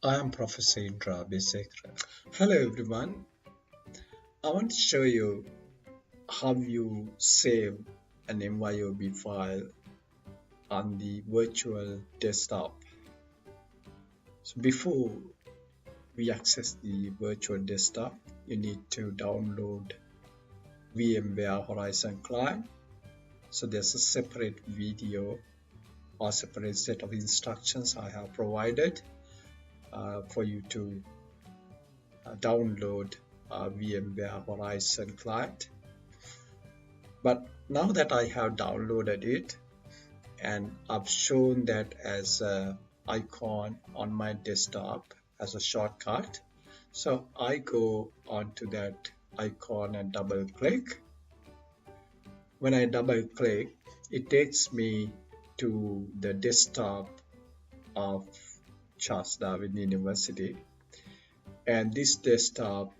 I am Professor Indra Besekra. Hello everyone. I want to show you how you save an MYOB file on the virtual desktop. So before we access the virtual desktop, you need to download Vmware Horizon Client. So there's a separate video or separate set of instructions I have provided for you to download Vmware Horizon Client. But now that I have downloaded it and I've shown that as an icon on my desktop as a shortcut, so I go onto that icon and double click. When I double click, it takes me to the desktop of Charles Darwin University, and this desktop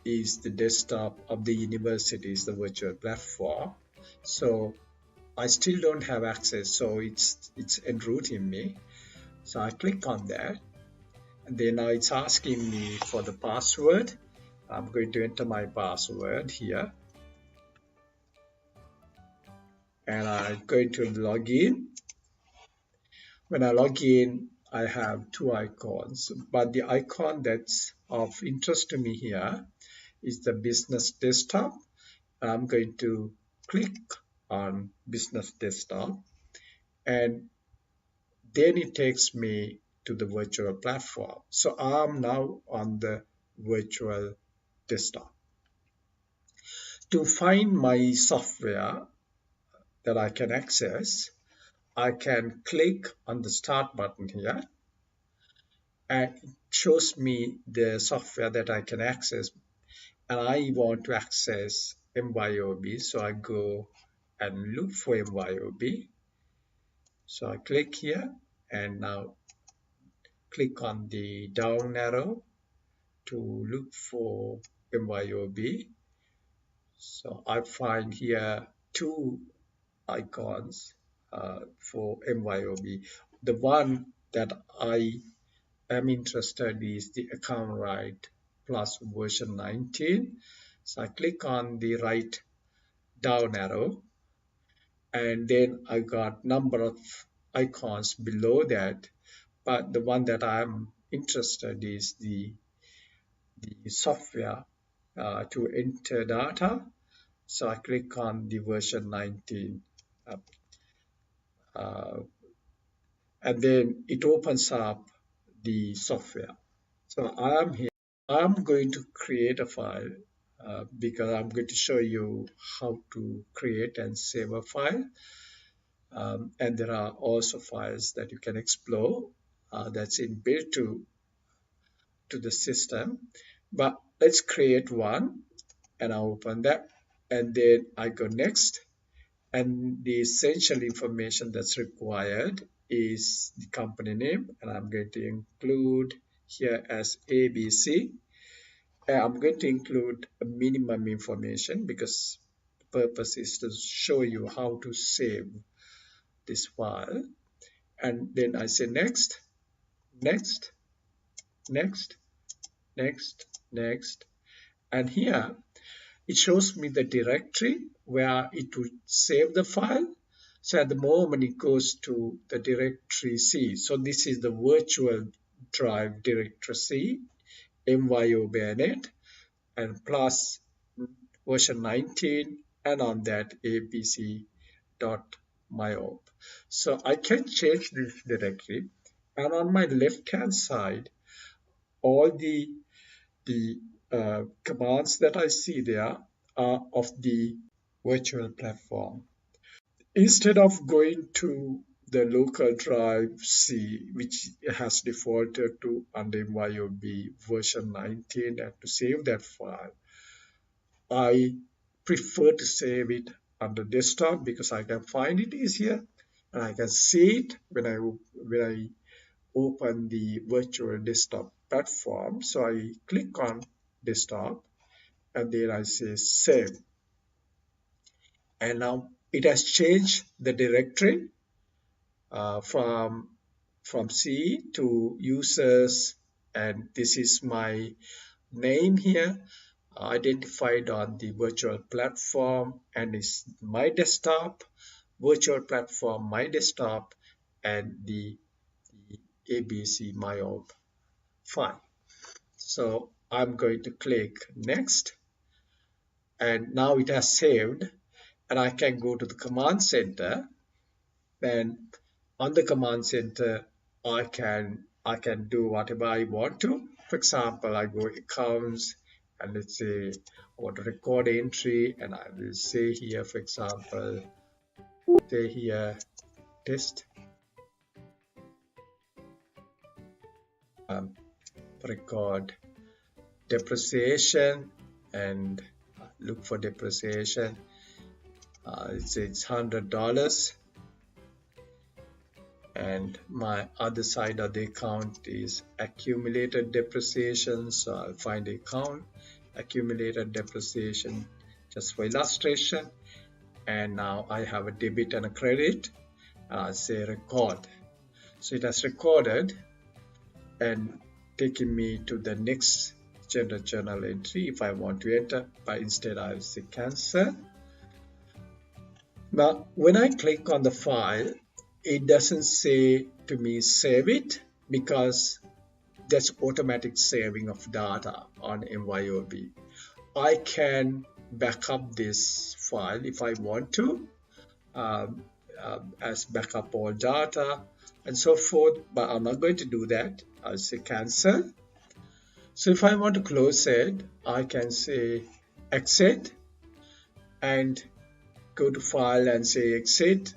is the desktop of the university's the virtual platform. So I still don't have access, so it's enrooting me. So I click on that, and then now it's asking me for the password. I'm going to enter my password here, and I'm going to log in. When I log in, I have two icons, but the icon that's of interest to me here is the business desktop. I'm going to click on business desktop, and then it takes me to the virtual platform. So I'm now on the virtual desktop. To find my software that I can access, I can click on the start button here, and it shows me the software that I can access, and I want to access MYOB, so I go and look for MYOB. So I click here and now click on the down arrow to look for MYOB. So I find here two icons for MYOB. The one that I am interested in is the account right plus version 19. So I click on the right down arrow, and then I got number of icons below that, but the one that I'm interested in is the software to enter data. So I click on the version 19 and then it opens up the software. So I'm here. I'm going to create a file because I'm going to show you how to create and save a file. And there are also files that you can explore that's inbuilt to the system. But let's create one, and I open that, and then I go next. And the essential information that's required is the company name, and I'm going to include here as ABC. I'm going to include a minimum information because the purpose is to show you how to save this file. And then I say next, next, next, next, next, and here it shows me the directory where it would save the file. So at the moment it goes to the directory C. So this is the virtual drive directory C, MYOB and plus version 19, and on that abc.myob. So I can change this directory, and on my left hand side all the commands that I see there are of the virtual platform. Instead of going to the local drive C, which has defaulted to under MYOB version 19, and to save that file, I prefer to save it on the desktop because I can find it easier and I can see it when I open the virtual desktop platform. So I click on desktop and then I say save, and now it has changed the directory from C to users and this is my name here, identified on the virtual platform, and it's my desktop, virtual platform, my desktop, and the ABC MYOB file. So I'm going to click next, and now it has saved, and I can go to the command center, and on the command center I can do whatever I want to. For example, I go accounts, and let's say I want to record entry, and I will say here, for example, say here test, record depreciation, and look for depreciation. It's $100, and my other side of the account is accumulated depreciation, so I'll find the account accumulated depreciation just for illustration, and now I have a debit and a credit. I'll say record, so it has recorded and taking me to the next general journal entry if I want to enter, but instead I'll say cancel. Now when I click on the file, it doesn't say to me save it, because that's automatic saving of data on MYOB. I can back up this file if I want to, as backup all data and so forth, but I'm not going to do that. I'll say cancel. So if I want to close it, I can say exit and go to file and say exit,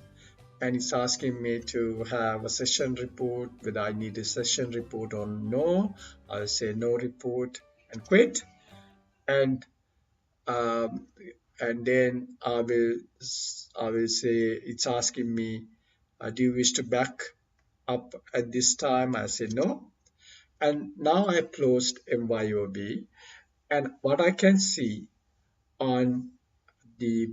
and it's asking me to have a session report, whether I need a session report or no. I'll say no report and quit, and then I will say, it's asking me, do you wish to back up at this time? I say no, and now I closed MYOB, and what I can see on the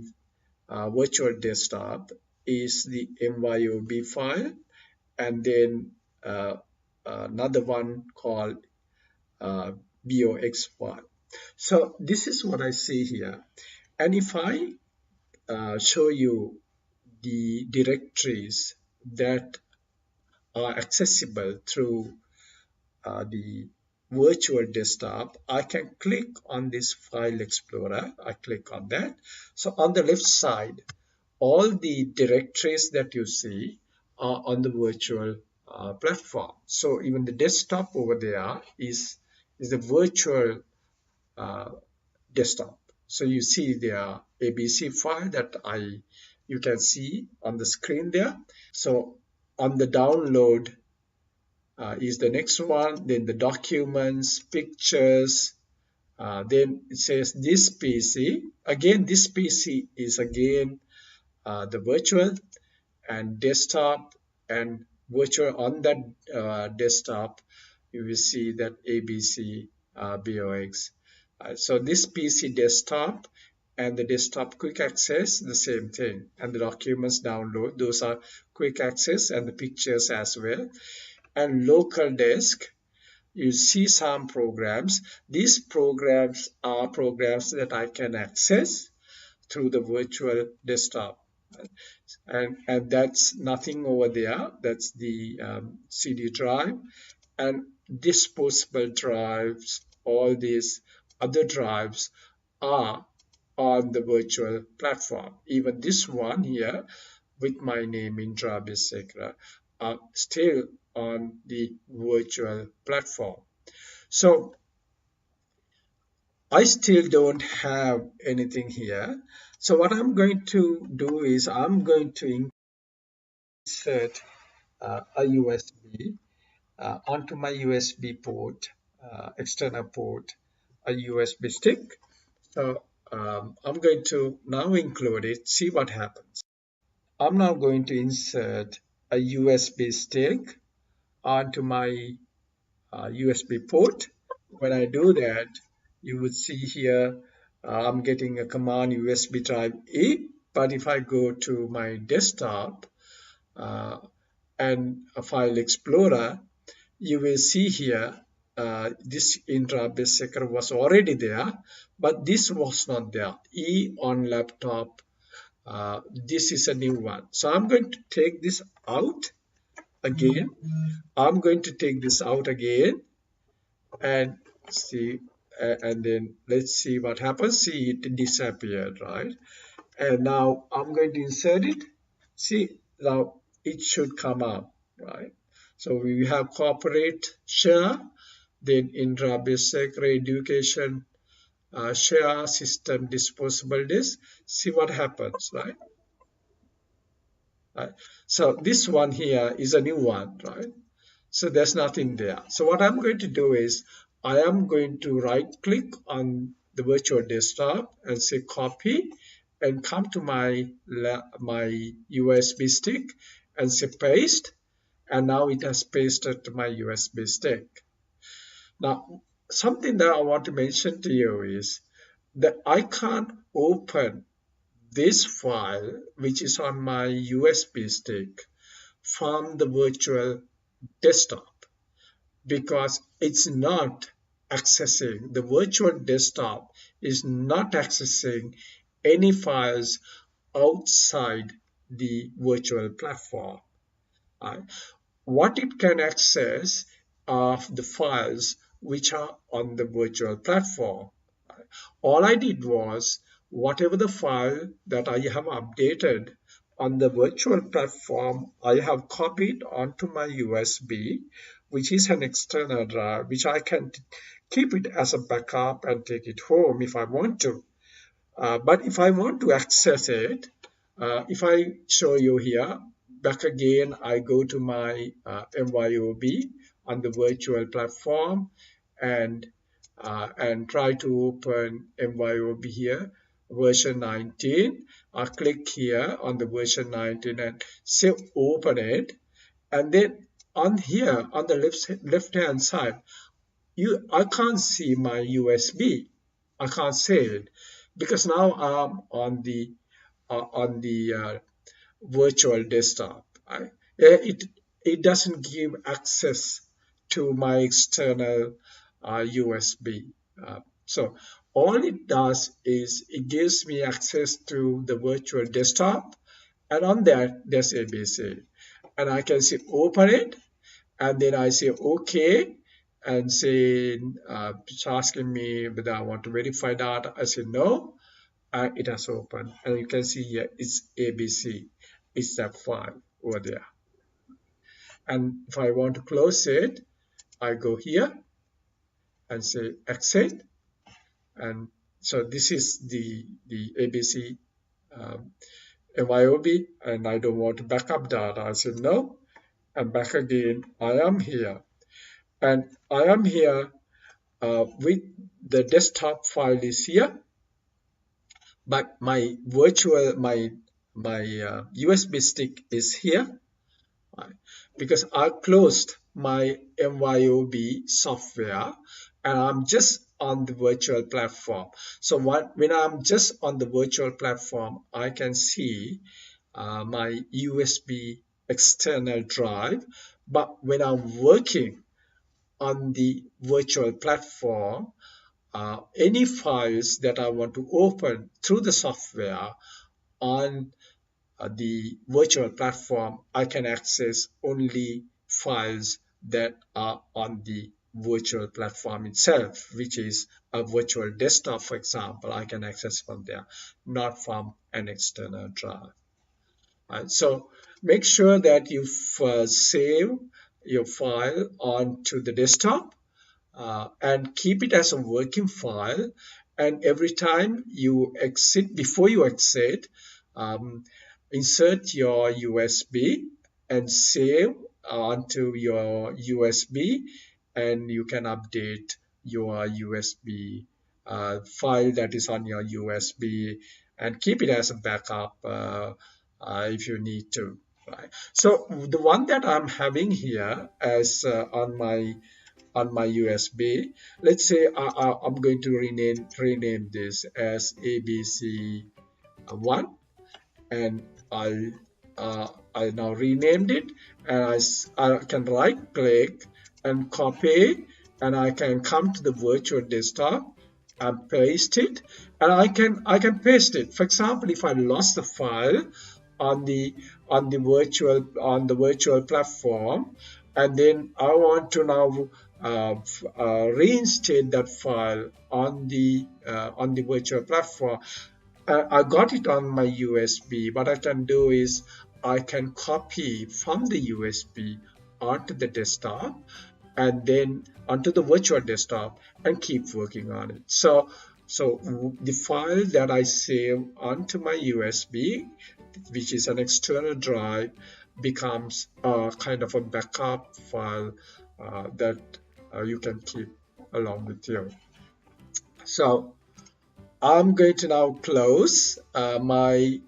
virtual desktop is the MYOB file, and then another one called BOX file. So this is what I see here, and if I show you the directories that are accessible through the virtual desktop, I can click on this file explorer. I click on that. So on the left side, all the directories that you see are on the virtual platform. So even the desktop over there is the virtual desktop. So you see the ABC file that you can see on the screen there. So on the download is the next one, then the documents, pictures, then it says this PC. Again, this PC is again the virtual and desktop, and virtual on that desktop you will see that ABC BOX. So this PC desktop and the desktop quick access, the same thing, and the documents download, those are quick access, and the pictures as well. And local desk, you see some programs. These programs are programs that I can access through the virtual desktop, and that's nothing over there. That's the CD drive, and disposable drives, all these other drives are on the virtual platform. Even this one here with my name in Sekra are still on the virtual platform. So I still don't have anything here. So what I'm going to do is I'm going to insert a USB onto my USB port, external port, a USB stick. So I'm going to now include it, see what happens. I'm now going to insert a USB stick onto my USB port. When I do that, you would see here I'm getting a command USB drive E, but if I go to my desktop and a file explorer, you will see here this Indra Besecker was already there, but this was not there. E on laptop, this is a new one. So I'm going to take this out again. I'm going to take this out again and see, and then let's see what happens. See, it disappeared, right? And now I'm going to insert it. See, now it should come up, right? So we have corporate share, then Indra Basic Education share system disposable disk. See what happens, right? Right. So this one here is a new one, right? So there's nothing there. So what I'm going to do is I am going to right click on the virtual desktop and say copy and come to my USB stick and say paste, and now it has pasted to my USB stick. Now something that I want to mention to you is that I can't open this file which is on my USB stick from the virtual desktop, because it's not accessing, the virtual desktop is not accessing any files outside the virtual platform. What it can access are the files which are on the virtual platform. All I did was whatever the file that I have updated on the virtual platform, I have copied onto my USB, which is an external drive, which I can keep it as a backup and take it home if I want to. But if I want to access it, if I show you here, back again, I go to my MYOB on the virtual platform and try to open MYOB here, version 19. I click here on the version 19 and say open it. And then on here, on the left hand side, I can't see my USB. I can't say it because now I'm on the virtual desktop. It doesn't give access to my external USB. So all it does is it gives me access to the virtual desktop, and on that there's ABC, and I can say open it, and then I say OK, and say it's asking me whether I want to verify that. I say no, and it has opened, and you can see here it's ABC. It's that file over there. And if I want to close it, I go here and say exit, and so this is the ABC MYOB, and I don't want to backup data. I say no, and back again. I am here, and I am here with the desktop file is here, but my virtual my USB stick is here, because I closed my MYOB software and I'm just on the virtual platform. So when I'm just on the virtual platform, I can see my USB external drive. But when I'm working on the virtual platform, any files that I want to open through the software on the virtual platform, I can access only files that are on the virtual platform itself, which is a virtual desktop, for example. I can access from there, not from an external drive. Right? So make sure that you save your file onto the desktop and keep it as a working file. And every time you exit, before you exit, insert your USB and save onto your USB, and you can update your USB file that is on your USB and keep it as a backup if you need to. Right. So the one that I'm having here as on my USB, let's say I'm going to rename this as ABC1, and I now renamed it, and I can right click and copy and I can come to the virtual desktop and paste it, and I can paste it. For example, if I lost the file on the virtual platform, and then I want to now reinstate that file on the virtual platform. I got it on my USB. What I can do is I can copy from the USB onto the desktop and then onto the virtual desktop and keep working on it. So the file that I save onto my USB, which is an external drive, becomes a kind of a backup file that you can keep along with you. So I'm going to now close my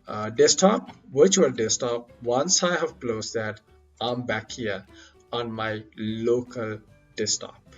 virtual desktop. Once I have closed that, I'm back here on my local desktop.